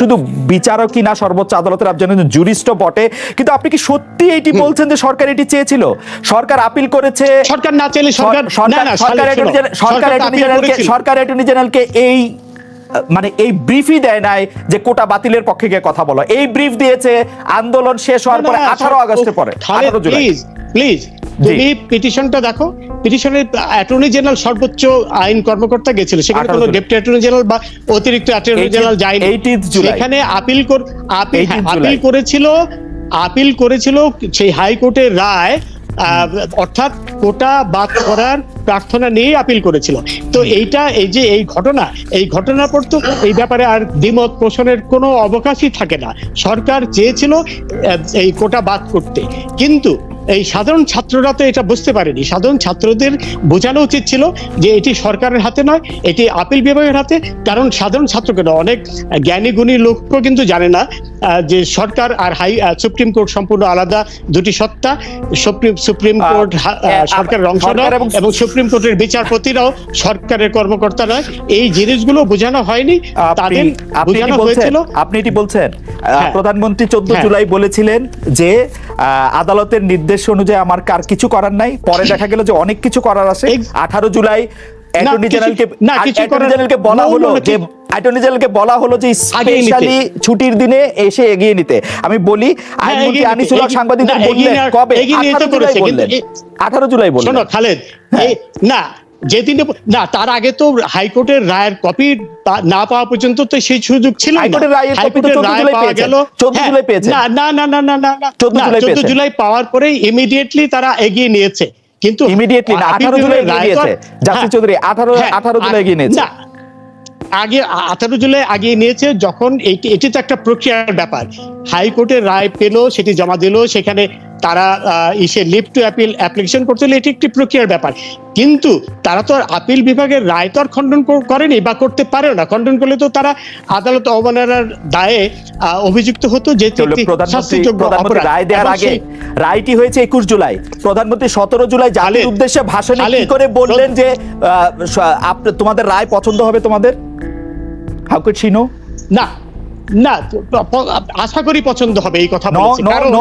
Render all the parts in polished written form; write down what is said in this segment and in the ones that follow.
শুধু বিচারকই না, সর্বোচ্চ আদালতের একজন জুরিস্ট বটে, কিন্তু আপনি কি সত্যি এটি বলছেন যে সরকার এটি চেয়েছিল? সরকার আপিল করেছে, সরকার না চাইলে সরকার অ্যাটর্নি জেনারেলকে এই মানে এই ব্রিফই দেয় নাই যে কোটা বাতিলের পক্ষে গিয়ে কথা বলো। এই ব্রিফ দিয়েছে আন্দোলন শেষ হওয়ার পরে 18 আগস্টের পরে। প্লিজ তুমি পিটিশনটা দেখো, পিটিশনের অ্যাটর্নি জেনারেল সর্বোচ্চ আইন কর্মকর্তা গেছিল, সেখানে কোনো ডেপুটি অ্যাটর্নি জেনারেল বা অতিরিক্ত অ্যাটর্নি জেনারেল যায়নি। সেখানে আপিল করেছিল সেই হাইকোর্টের রায়, অর্থাৎ কোটা বাদ করার প্রার্থনা নিয়ে আপিল করেছিল। তো এই যে এই ঘটনার পর তো এই ব্যাপারে আর দ্বিমত পোষণের কোনো অবকাশই থাকে না। সরকার চেয়েছিল এই কোটা বাদ করতে, কিন্তু এই সাধারণ ছাত্ররা তো এটা বুঝতে পারেনি। সাধারণ ছাত্রদের বোঝানো উচিত ছিল যে এটি সরকারের হাতে নয়, এটি আপিল বিভাগের হাতে। কারণ সাধারণ ছাত্রকে না, অনেক জ্ঞানী গুণী লোকও কিন্তু জানে না যে সরকার আর সুপ্রিম কোর্ট সম্পূর্ণ আলাদা দুটি সত্তা। সুপ্রিম কোর্ট সরকারের অংশ নয় এবং সুপ্রিম কোর্টের বিচারপতিরাও সরকারের কর্মকর্তা নয়। এই জিনিসগুলো বোঝানো হয়নি, তাদের বোঝানো হয়েছিল। আপনি এটি বলছেন, প্রধানমন্ত্রী 14 জুলাই বলেছিলেন যে আদালতের নির্দেশ অনুযায়ী আমার কার কিছু করার নাই। পরে দেখা গেল যে অনেক কিছু করার আছে। 18 জুলাই অ্যাটর্নি জেনারেলকে বলা হলো যে স্পেশালি ছুটির দিনে এসে এগিয়ে নিতে। আমি বলি আইনমন্ত্রী আনিসুল হক সাংবাদিকদের বললেন কবে? 18 জুলাই বললেন। শোনো খালেদ, না যেদিন না, তার আগে তো হাইকোর্টের রায়ের কপি না পাওয়া পর্যন্ত তো সেই সুযোগ ছিল। হাইকোর্টের রায় পাওয়া গেল 14 জুলাই পেয়েছে। না 14 জুলাই পাওয়ার পরে ইমিডিয়েটলি তারা এগিয়ে নিয়েছে, কিন্তু ইমিডিয়েটলি না, 18 জুলাই নিয়েছে। জাস্টিস চৌধুরী 18 জুলাই এগিয়ে নিয়েছে। না, আগে 18 জুলাই আগিয়ে নিয়েছে। যখন এটি তো একটা প্রক্রিয়ার ব্যাপার। হাইকোর্টের রায় পেল, সেটি জমা দিল, সেখানে তারা লিভ টু অ্যাপিল অ্যাপ্লিকেশন করছিল। এটি একটি প্রক্রিয়ার ব্যাপার, কিন্তু তারা তো আর আপিল বিভাগের রায় তো আর খণ্ডন করেনি বা করতে পারে না। খণ্ডন করলে তো তারা আদালত অবমাননার দায়ে অভিযুক্ত হতো। যে রায় দেওয়ার আগে রায়টি হয়েছে 21 জুলাই। প্রধানমন্ত্রী 17 জুলাই জাতির উদ্দেশ্যে ভাষণে কি করে বললেন যে তোমাদের রায় পছন্দ হবে তোমাদের? How could she no? না, আশা করি পছন্দ হবে এই কথা বলেছে। কারণ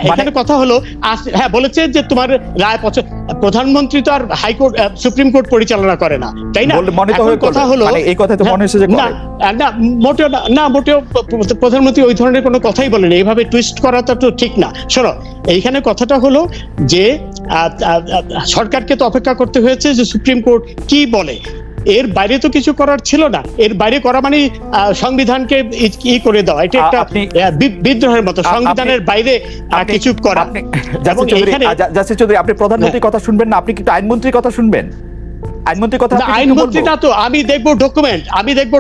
এখানে কথা হলো, বলেছে যে তোমার রায় প্রধানমন্ত্রী তো আর হাইকোর্ট সুপ্রিম কোর্ট পরিচালনা করে না, তাই না? কথা হলো এই কথা তো মনে হচ্ছে যে মোটেও প্রধানমন্ত্রী ওই ধরনের কোনো কথাই বলেনি। এইভাবে টুইস্ট করাটা তো ঠিক না। শোনো, এইখানে কথাটা হলো যে সরকারকে তো অপেক্ষা করতে হয়েছে যে সুপ্রিম কোর্ট কি বলে। এর বাইরে তো কিছু করার ছিল না। এর বাইরে করা মানে সংবিধানকে ই করে দেওয়া। এটা একটা বিদ্রোহের মতো, সংবিধানের বাইরে কিছু করা। জাস্টিস চৌধুরী, আপনি প্রধানমন্ত্রীর কথা শুনবেন না, আপনি কি আইনমন্ত্রীর কথা শুনবেন? আইনমন্ত্রীর কথা আইনমন্ত্রীটা তো আমি দেখবো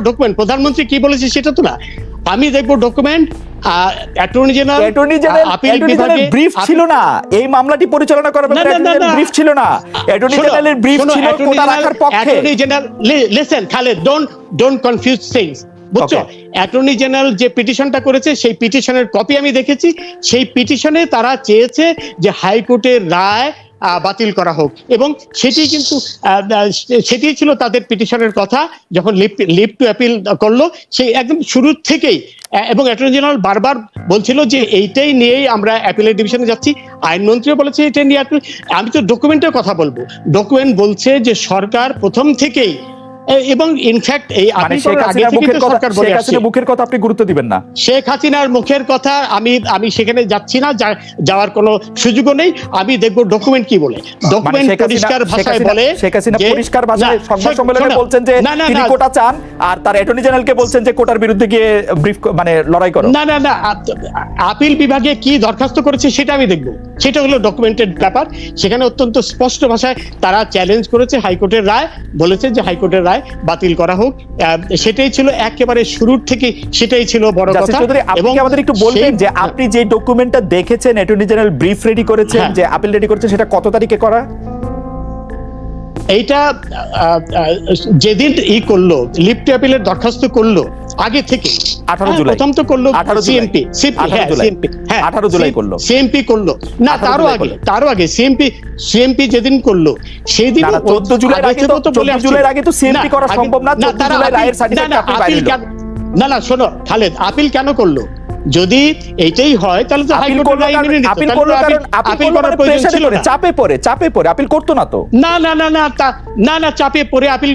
ডকুমেন্ট। প্রধানমন্ত্রী কি বলেছে সেটা তো না, আমি দেখবো ডকুমেন্ট। অ্যাটর্নি জেনারেল ব্রিফ ছিল না এই মামলাটি পরিচালনা করার ব্রিফ ছিল না। অ্যাটর্নি জেনারেলের ব্রিফ ছিল কোটা রাখার পক্ষে। Attorney general, listen Khaled, don't confuse things, বুঝছো? অ্যাটর্নি জেনারেল যে পিটিশনটা করেছে সেই পিটিশনের কপি আমি দেখেছি। সেই পিটিশনে তারা চেয়েছে যে হাইকোর্টের রায় বাতিল করা হোক, এবং সেটি ছিল তাদের পিটিশনের কথা যখন লিভ টু অ্যাপিল করলো। সেই একদম শুরুর থেকেই, এবং অ্যাটর্নি জেনারেল বারবার বলছিল যে এইটাই নিয়েই আমরা অ্যাপিলের ডিভিশনে যাচ্ছি। আইনমন্ত্রীও বলেছে এটা নিয়ে অ্যাপিল। আমি তো ডকুমেন্টের কথা বলবো। ডকুমেন্ট বলছে যে সরকার প্রথম থেকেই, এবং ইনফ্যাক্ট এই মুখের কথা আপনি গুরুত্ব দিবেন না। শেখ হাসিনার মুখের কথা আমি সেখানে যাচ্ছি না, যাওয়ার কোনো সুযোগও নেই। আমি দেখবো ডকুমেন্ট কি বলে। ডকুমেন্ট পরিষ্কার ভাষায় বলে, শেখ হাসিনা পরিষ্কার ভাষায় সংবাদ সম্মেলনে বলছেন যে তিনি কোটা চান, আর তার অ্যাটর্নি জেনারেলকে বলছেন যে কোটার বিরুদ্ধে গিয়ে ব্রিফ মানে লড়াই করো। না, আপিল বিভাগে কি দরখাস্ত করেছে সেটা আমি দেখবো। সেটা হলো ডকুমেন্টেড ব্যাপার। সেখানে অত্যন্ত স্পষ্ট ভাষায় তারা চ্যালেঞ্জ করেছে হাইকোর্টের রায়, বলেছে যে হাইকোর্টের রায় বাতিল করা হোক। সেটাই ছিল একেবারে শুরুর থেকে, সেটাই ছিল বড় কথা। এবং আমাদের একটু বলবেন যে আপনি যে ডকুমেন্টটা দেখেছেন, অ্যাটর্নি জেনারেল ব্রিফ রেডি করেছেন, যে আপিল রেডি করেছেন, সেটা কত তারিখে করা? এইটা যেদিন করলো, লিভ টু অ্যাপিলের দরখাস্ত করলো, আগে থেকে 18 জুলাই প্রথম তো করলো 18 জুলাই। সিএমপি 18 জুলাই। 18 জুলাই করলো। সিএমপি করলো না, 18 জুলাই করলো। তারও আগে সিএমপি যেদিন করলো সেই দিন 14 জুলাইয়ের আগে তো 14 জুলাইয়ের আগে তো সিএমপি করা সম্ভব না। 14 জুলাই রায়ের সার্টিফিকেট আপনি বাইরে দিলেন। না শোনো খালেদ, আপিল কেন করলো? যদি এইটাই হয় তাহলে তো আপিল হাইকোর্টের করলো রায় মেনে নিত। আপিল তাহলে করলো তো কারণ আপিল করলো করার প্রয়োজন প্রেসারে ছিল পড়ে, না। চাপে পড়ে আপিল করতো না তো। না চাপে পড়ে আপিল,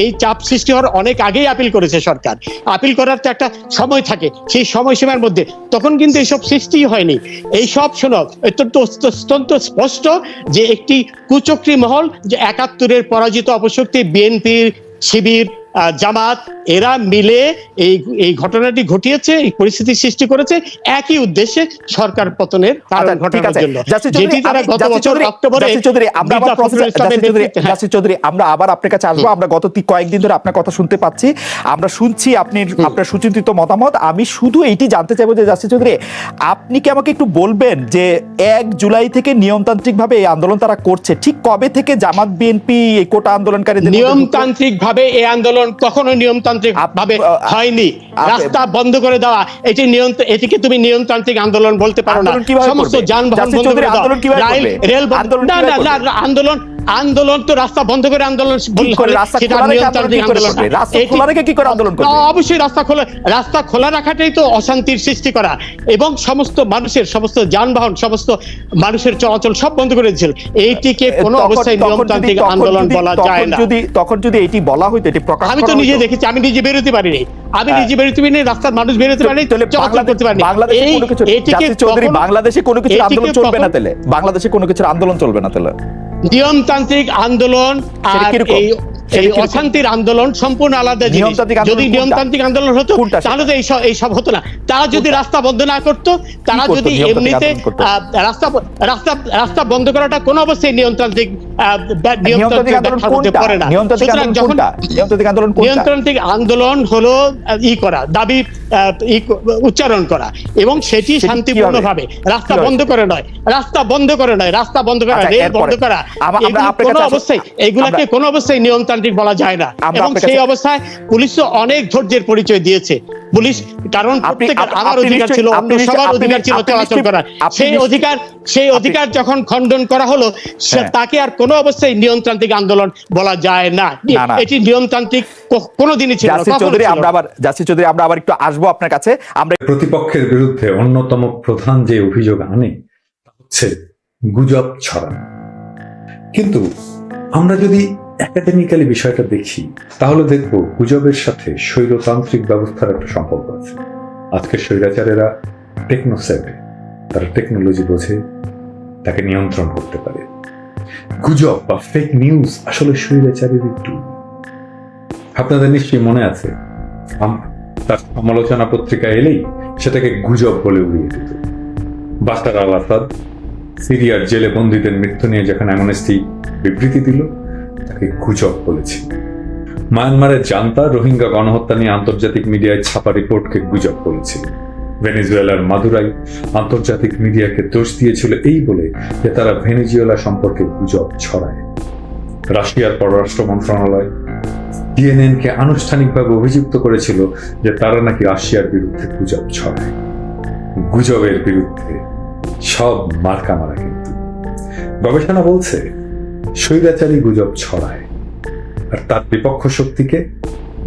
এই চাপ সৃষ্টি হওয়ার অনেক আগেই আপিল করেছে সরকার। আপিল করার তো একটা সময় থাকে, সেই সময়সীমার মধ্যে তখন কিন্তু এইসব সৃষ্টি হয়নি। এইসব শোনো অত্যন্ত স্পষ্ট যে একটি কুচক্রী মহল, যে 71-এর পরাজিত অপশক্তি বিএনপির, শিবির, জামাত, এরা মিলে এই ঘটনাটি ঘটিয়েছে, এই পরিস্থিতি সৃষ্টি করেছে একই উদ্দেশ্যে সরকার পতনের কারণ ঘটানোর জন্য, যেটি তারা গত বছর অক্টোবরে আমরা আবার আপনার কাছে আসবো। আমরা গত কয়েকদিন ধরে আপনার কথা শুনতে পাচ্ছি, আমরা শুনছি আপনার সুচিন্তিত মতামত। আমি শুধু এইটি জানতে চাইবো যে জাসির চৌধুরী, আপনি কি আমাকে একটু বলবেন যে 1 জুলাই থেকে নিয়মতান্ত্রিক ভাবে এই আন্দোলন তারা করছে, ঠিক কবে থেকে জামাত বিএনপি এই কোটা আন্দোলনকারীদের নিয়মতান্ত্রিক ভাবে এই আন্দোলন কখনো নিয়মতান্ত্রিক ভাবে হয়নি? রাস্তা বন্ধ করে দেওয়া এটিকে তুমি নিয়মতান্ত্রিক আন্দোলন বলতে পারো না। সমস্ত যানবাহন বন্ধ করে দেওয়া, রেল আন্দোলন তো রাস্তা বন্ধ করে আন্দোলন অবশ্যই রাস্তা খোলা রাখাটাই তো অশান্তির সৃষ্টি করা, এবং সমস্ত যানবাহন, সমস্ত মানুষের চলাচল সব বন্ধ করে দিয়েছিল। এইটিকে কোনো অবস্থায় নিয়মতান্ত্রিক আন্দোলন বলা যায় না। তখন যদি এটি বলা হইতো, এটি প্রকাশ আমি তো নিজে দেখেছি, আমি নিজে বেরোতে পারিনি, রাস্তার মানুষ বেরোতে পারিনি, চলাচল করতে পারিনি। বাংলাদেশে কোনো কিছু আন্দোলন চলবে না তাহলে, বাংলাদেশে কোনো কিছুর আন্দোলন চলবে না তাহলে। নিয়মতান্ত্রিক আন্দোলন আর এই অশান্তির আন্দোলন সম্পূর্ণ আলাদা জিনিস। যদি নিয়মতান্ত্রিক আন্দোলন হতো তাহলে তো এইসব হতো না। তারা যদি রাস্তা বন্ধ না করতো, তারা যদি এমনিতে রাস্তা বন্ধ করাটা কোনো অবস্থায় নিয়মতান্ত্রিক পড়ে না। নিয়মতান্ত্রিক আন্দোলন হলো দাবি উচ্চারণ করা, এবং সেটি শান্তিপূর্ণ ভাবে, রাস্তা বন্ধ করে নয়, রাস্তা বন্ধ করা, রেল বন্ধ করা, এগুলাকে কোনো অবস্থায় নিয়মতান্ত্রিক বলা যায় না। এবং সেই অবস্থায় পুলিশ অনেক ধৈর্যের পরিচয় দিয়েছে। পুলিশ, কারণ প্রত্যেকের আমার অধিকার ছিল, অন্য সবার অধিকার ছিল চলাচল করার। সেই অধিকার যখন খণ্ডন করা হলো, তাকে আর কোনো অবস্থায় নিয়মতান্ত্রিক আন্দোলন বলা যায় না। এটি নিয়মতান্ত্রিক কোনোদিনই ছিল না। জাসির চৌধুরী, আমরা আবার একটু আসবো আপনার কাছে। আমরা প্রতিপক্ষের বিরুদ্ধে অন্যতম প্রধান যে অভিযোগ আনে তা হচ্ছে গুজব ছড়ানো। কিন্তু আমরা যদি একাডেমিক্যালি বিষয়টা দেখি, তাহলে দেখব গুজবের সাথে স্বৈরতান্ত্রিক ব্যবস্থার একটা সম্পর্ক আছে। আজকের স্বৈরাচারেরা টেকনোসেভে, তারা টেকনোলজি বোঝে, তাকে নিয়ন্ত্রণ করতে পারে। গুজব বা ফেক নিউজ আসলে স্বৈরাচারেরই টুল। আপনাদের নিশ্চয়ই মনে আছে, তার সমালোচনা পত্রিকা এলেই সেটাকে গুজব বলে উড়িয়ে দিত। বাশার আল আসাদ সিরিয়ার জেলে বন্দীদের মৃত্যু নিয়ে যখন অ্যামনেস্টি বিবৃতি দিল, তাকে গুজব বলেছে। মায়ানমারের জান্তা রোহিঙ্গা গণহত্যা নিয়ে আন্তর্জাতিক মিডিয়ায় ছাপা রিপোর্টকে গুজব বলেছিল। ভেনেজুয়েলার মাদুরাই আন্তর্জাতিক মিডিয়াকে দোষ দিয়েছিল এই বলে যে তারা ভেনেজুয়েলা সম্পর্কে গুজব ছড়ায়। রাশিয়ার পররাষ্ট্র মন্ত্রণালয় সিএনএনকে আনুষ্ঠানিকভাবে অভিযুক্ত করেছিল যে তারা নাকি রাশিয়ার বিরুদ্ধে গুজব ছড়ায়। গুজবের বিরুদ্ধে সব মার্কা মারা। কিন্তু গবেষণা বলছে স্বৈরাচারী গুজব ছড়ায়, আর তার বিপক্ষ শক্তিকে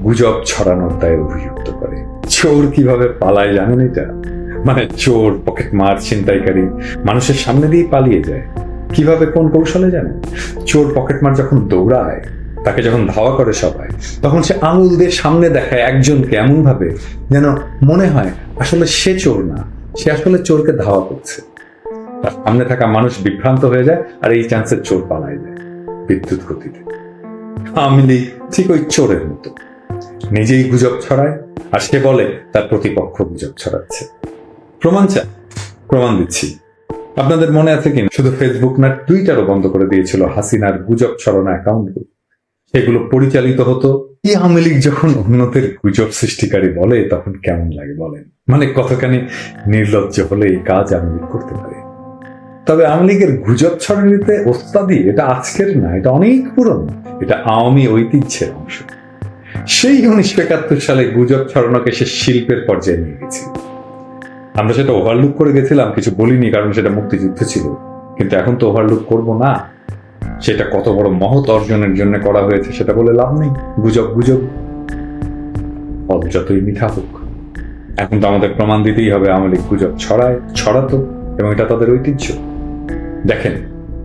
গুজব ছড়ানোর দায়ে অভিযুক্ত করে। চোর কিভাবে পালায় জানেন এটা? মানে চোর, পকেটমার, ছিনতাইকারী মানুষের সামনে দিয়ে পালিয়ে যায় কিভাবে, কোন কৌশলে জানেন? চোর পকেটমার যখন দৌড়ায়, তাকে যখন ধাওয়া করে সবাই, তখন সে আঙুল দিয়ে সামনে দেখায় একজনকে এমন ভাবে যেন মনে হয় আসলে সে চোর না, সে আসলে চোরকে ধাওয়া করছে। তার সামনে থাকা মানুষ বিভ্রান্ত হয়ে যায়, আর এই চান্সে চোর পালায় যায় বিদ্যুৎ গতিতে। আওয়ামী লীগ ঠিক ওই চোরের মতো, নিজেই গুজব ছড়ায়, আর সে বলে তার প্রতিপক্ষ গুজব ছড়াচ্ছে। প্রমাণ চাই? প্রমাণ দিচ্ছি। আপনাদের মনে আছে কিনা, শুধু ফেসবুক না, টুইটারও বন্ধ করে দিয়েছিল হাসিনার গুজব ছড়ানো অ্যাকাউন্টগুলো। সেগুলো পরিচালিত হতো। এই আওয়ামী লীগ যখন অন্যদের গুজব সৃষ্টিকারী বলে, তখন কেমন লাগে বলেন? মানে কতখানি নির্লজ্জ হলে এই কাজ আওয়ামী লীগ করতে পারে। তবে আওয়ামী লীগের গুজব ছড়ানিতে ওস্তাদি এটা আজকের না, এটা অনেক পুরনো, এটা আওয়ামী ঐতিহ্যের অংশ। সেই 1971 সালে গুজব ছড়ানোকে সে শিল্পের পর্যায়ে নিয়ে গেছিল। আমরা সেটা ওভারলুক করে গেছিলাম, কিছু বলিনি, কারণ সেটা মুক্তিযুদ্ধ ছিল। কিন্তু এখন তো ওভারলুক করব না, সেটা কত বড় মহৎ অর্জনের জন্য করা হয়েছে সেটা বলে লাভ নেই। গুজব গুজব, ফল যতই মিঠা হোক। এখন তো আমাদের প্রমাণ দিতেই হবে আওয়ামী লীগ গুজব ছড়াতো, এবং এটা তাদের ঐতিহ্য। দেখেন,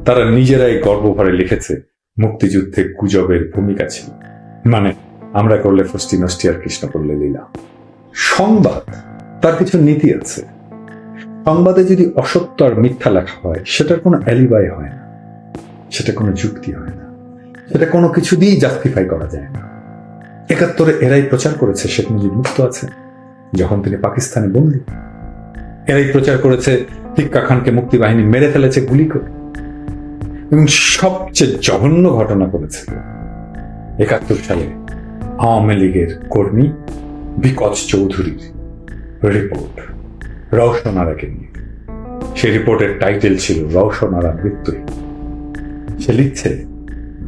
তারা নিজেরাই গর্ব ভরে লিখেছে মুক্তিযুদ্ধে গুজবের ভূমিকা ছিল, মানে আমরা করলে ফষ্টি নষ্টি আর কৃষ্ণ করলে লীলা। সংবাদ তার কিছু নীতি আছে। সংবাদে যদি অসত্য আর মিথ্যা লেখা হয়, সেটার কোনো অ্যালিবাই হয় না, সেটা কোনো যুক্তি হয় না, সেটা কোনো কিছু দিয়েই জাস্টিফাই করা যায় না। 71-এ এরাই প্রচার করেছে শেখ মুজিব মুক্ত আছে, যখন তিনি পাকিস্তানে বন্দী। এরাই প্রচার করেছে টিক্কা খানকে মুক্তিবাহিনী মেরে ফেলেছে গুলি করে। এবং সবচেয়ে জঘন্য ঘটনা করেছিল 71 সালে আওয়ামী লীগের কর্মী বিকজ চৌধুরীর রিপোর্ট রওশনারাকে নিয়ে। সেই রিপোর্টের টাইটেল ছিল রওশনারা মৃত্যুহীন। সে লিখছে,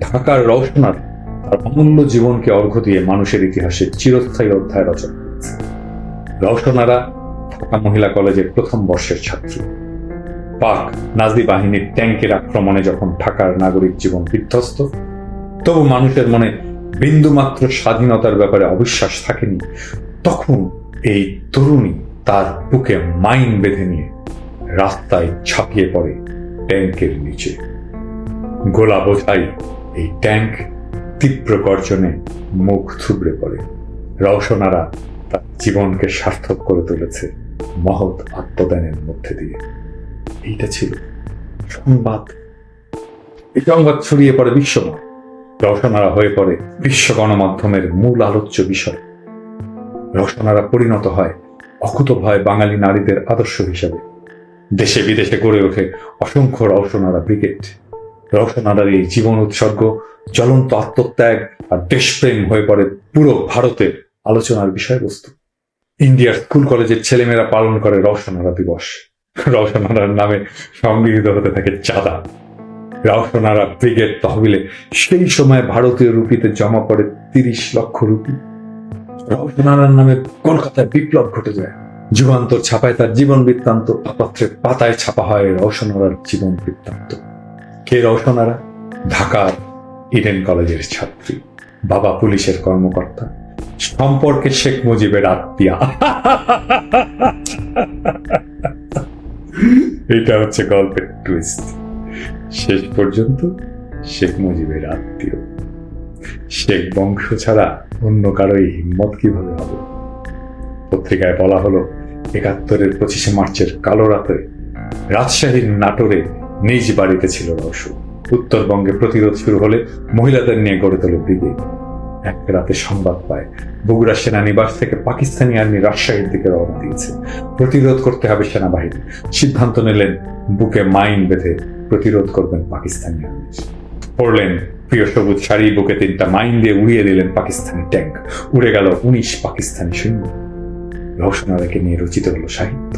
ঢাকার রওশনারা তার অমূল্য জীবনকে অর্ঘ্য দিয়ে মানুষের ইতিহাসে চিরস্থায়ী অধ্যায় রচনা করেছে। রওশনারা ঢাকা মহিলা কলেজের প্রথম বর্ষের ছাত্রী। পাক নাজি বাহিনীর ট্যাঙ্কের আক্রমণে যখন ঢাকার নাগরিক জীবন বিধ্বস্ত, তবু মানুষের মনে বিন্দুমাত্র স্বাধীনতার ব্যাপারে অবিশ্বাস থাকেনি। তখন এই তরুণী তার বুকে মাইন বেঁধে নিয়ে রাস্তায় ঝাঁপিয়ে পড়ে ট্যাঙ্কের নিচে। গোলা বোঝাই এই ট্যাঙ্ক তীব্র গর্জনে মুখ থুবড়ে পড়ে। রওশনারা তার জীবনকে সার্থক করে তুলেছে মহৎ আত্মদানের মধ্যে দিয়ে। এইটা ছিল সংবাদ। এই সংবাদ ছড়িয়ে পড়ে বিশ্বময়। রওশনারা হয়ে পড়ে বিশ্ব গণমাধ্যমের মূল আলোচ্য বিষয়। রওশনারা পরিণত হয় অকুতোভয় বাঙালি নারীদের আদর্শ হিসাবে। দেশে বিদেশে গড়ে ওঠে অসংখ্য রওশনারা ব্রিগেড। রওশনারার এই জীবন উৎসর্গ, জ্বলন্ত আত্মত্যাগ আর দেশপ্রেম হয়ে পড়ে পুরো ভারতের আলোচনার বিষয়বস্তু। ইন্ডিয়ার স্কুল কলেজের ছেলেমেয়েরা পালন করে রওশনারা দিবস। রওশনারার নামে সংগৃহীত হতে থাকে চাঁদা। রওশনারা ব্রিগেড তহবিলে সেই সময় ভারতীয় রুপিতে জমা পড়ে 30 লক্ষ রুপি। রওশনারার নামে কলকাতায় বিপ্লব ঘটে যায়। যুগান্তর ছাপায় তার জীবন বৃত্তান্ত, পত্রের পাতায় ছাপা হয় রওশনারার জীবন বৃত্তান্ত। কে রওশনারা? ঢাকার ইডেন কলেজের ছাত্রী, বাবা পুলিশের কর্মকর্তা, সম্পর্কে শেখ মুজিবের আত্মীয়া। এটা হচ্ছে গল্পের টুইস্ট। শেষ পর্যন্ত শেখ মুজিবের আত্মীয়। শেখ বংশ ছাড়া অন্য কারো এই হিম্মত কিভাবে হবে? পত্রিকায় বলা হলো 71-এর 25শে মার্চের কালো রাতে রাজশাহীর নাটোরে নিজ বাড়িতে ছিল রওশন। উত্তরবঙ্গে প্রতিরোধ শুরু হলে মহিলাদের নিয়ে গড়ে তোলে ব্রিগেড। এক রাতে সংবাদ পায় বগুড়া সেনানিবাস থেকে পাকিস্তানি আর্মি রাজশাহীর দিকে রওনা দিয়েছে। প্রতিরোধ করতে হবে সেনাবাহিনী। সিদ্ধান্ত নিলেন বুকে মাইন বেঁধে প্রতিরোধ করবেন পাকিস্তানি আর্মি। পড়লেন প্রিয় সবুজ শাড়ি, বুকে 3টা মাইন দিয়ে উড়িয়ে দিলেন পাকিস্তানি ট্যাঙ্ক। উড়ে গেল 19 পাকিস্তানি সৈন্য। রওশনারাকে নিয়ে রচিত হলো সাহিত্য।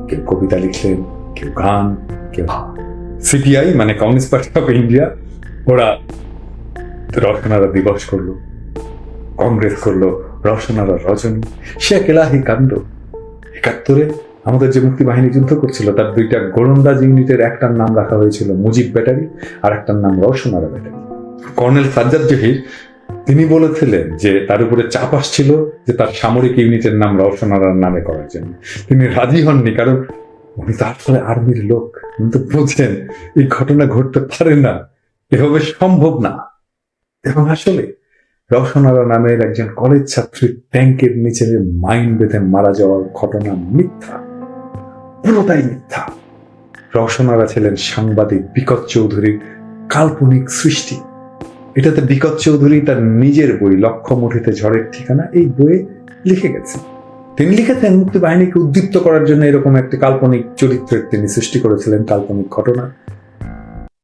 কেউ কবিতা লিখলেন, কেউ গান, কেউ সিপিআই মানে কমিউনিস্ট পার্টি অফ ইন্ডিয়া, ওরা রওশনারা দিবস করলো, কংগ্রেস করলো রওশনারা রজনী। সে এক এলাহি কাণ্ড। 71-এ আমাদের যে মুক্তি বাহিনী যুদ্ধ করছিল, তার 2টা গোলন্দাজ ইউনিটের একটার নাম রাখা হয়েছিল মুজিব ব্যাটারি, আর একটার নাম রওশনারা ব্যাটারি। কর্নেল সাজ্জাদ জহির তিনি বলেছিলেন যে তার উপরে চাপ আসছিল যে তার সামরিক ইউনিটের নাম রওশনারার নামে করার জন্য। তিনি রাজি হননি, কারণ উনি তো আসলে আর্মির লোক। উনি তো বোঝেন এই ঘটনা ঘটতে পারে না, এভাবে সম্ভব না। এবং আসলে রওশনারা নামের একজন কলেজ ছাত্রীর ট্যাঙ্কের নিচে মাইন বেঁধে মারা যাওয়ার ঘটনা মিথ্যা, পুরোটাই মিথ্যা। রওশনারা ছিলেন সাংবাদিক বিকজ চৌধুরীর কাল্পনিক সৃষ্টি। এটাতে বিকজ চৌধুরী তার নিজের বই লক্ষ্য মুঠিতে ঝড়ের ঠিকানা, এই বইয়ে লিখে গেছেন। তিনি লিখেছেন মুক্তি বাহিনীকে উদ্দীপ্ত করার জন্য এরকম একটি কাল্পনিক চরিত্রের তিনি সৃষ্টি করেছিলেন, কাল্পনিক ঘটনা।